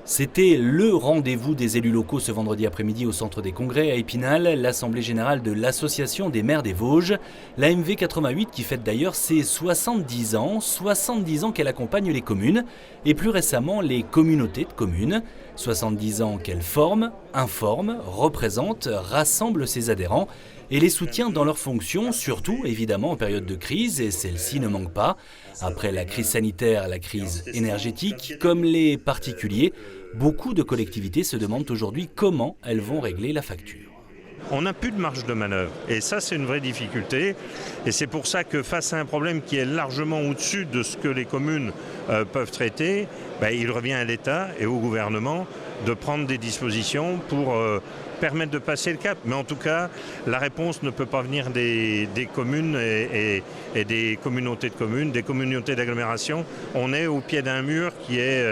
C'était le rendez-vous des élus locaux ce vendredi après-midi au centre des congrès à Épinal, l'assemblée générale de l'Association des maires des Vosges, l'AMV 88 qui fête d'ailleurs ses 70 ans qu'elle accompagne les communes et plus récemment les communautés de communes, 70 ans qu'elle forme, informe, représente, rassemble ses adhérents et les soutient dans leurs fonctions, surtout évidemment en période de crise, et celle-ci ne manque pas. Après la crise sanitaire, la crise énergétique, comme les particuliers, beaucoup de collectivités se demandent aujourd'hui comment elles vont régler la facture. On n'a plus de marge de manœuvre et ça c'est une vraie difficulté et c'est pour ça que face à un problème qui est largement au-dessus de ce que les communes peuvent traiter, il revient à l'État et au gouvernement de prendre des dispositions pour permettre de passer le cap. Mais en tout cas, la réponse ne peut pas venir des communes et des communautés de communes, des communautés d'agglomération. On est au pied d'un mur qui est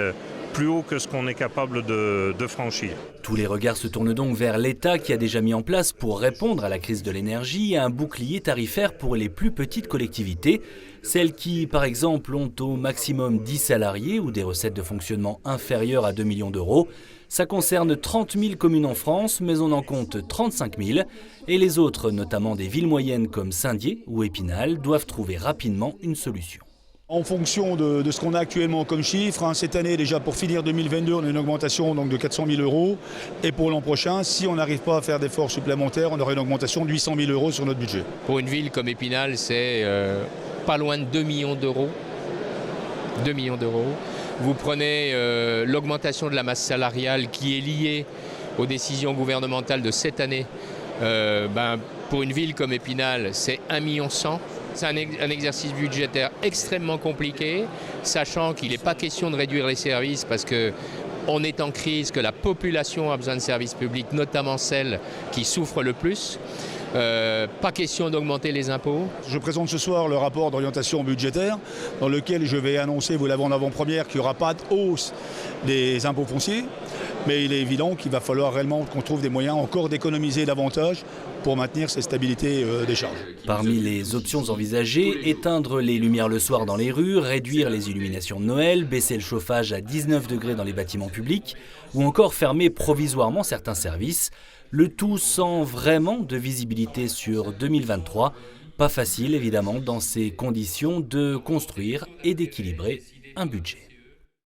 plus haut que ce qu'on est capable de franchir. Tous les regards se tournent donc vers l'État qui a déjà mis en place pour répondre à la crise de l'énergie un bouclier tarifaire pour les plus petites collectivités, celles qui par exemple ont au maximum 10 salariés ou des recettes de fonctionnement inférieures à 2 millions d'euros. Ça concerne 30 000 communes en France, mais on en compte 35 000 et les autres, notamment des villes moyennes comme Saint-Dié ou Épinal, doivent trouver rapidement une solution. En fonction de ce qu'on a actuellement comme chiffre, cette année déjà pour finir 2022, on a une augmentation donc, de 400 000 euros. Et pour l'an prochain, si on n'arrive pas à faire d'efforts supplémentaires, on aura une augmentation de 800 000 euros sur notre budget. Pour une ville comme Épinal, c'est pas loin de 2 millions d'euros. 2 millions d'euros. Vous prenez l'augmentation de la masse salariale qui est liée aux décisions gouvernementales de cette année. Pour une ville comme Épinal, c'est 1,1 million. C'est un exercice budgétaire extrêmement compliqué, sachant qu'il n'est pas question de réduire les services parce qu'on est en crise, que la population a besoin de services publics, notamment celle qui souffre le plus. Pas question d'augmenter les impôts. Je présente ce soir le rapport d'orientation budgétaire dans lequel je vais annoncer, vous l'avez en avant-première, qu'il n'y aura pas de hausse des impôts fonciers. Mais il est évident qu'il va falloir réellement qu'on trouve des moyens encore d'économiser davantage pour maintenir cette stabilité des charges. Parmi les options envisagées, éteindre les lumières le soir dans les rues, réduire les illuminations de Noël, baisser le chauffage à 19 degrés dans les bâtiments publics ou encore fermer provisoirement certains services. Le tout sans vraiment de visibilité sur 2023. Pas facile évidemment dans ces conditions de construire et d'équilibrer un budget.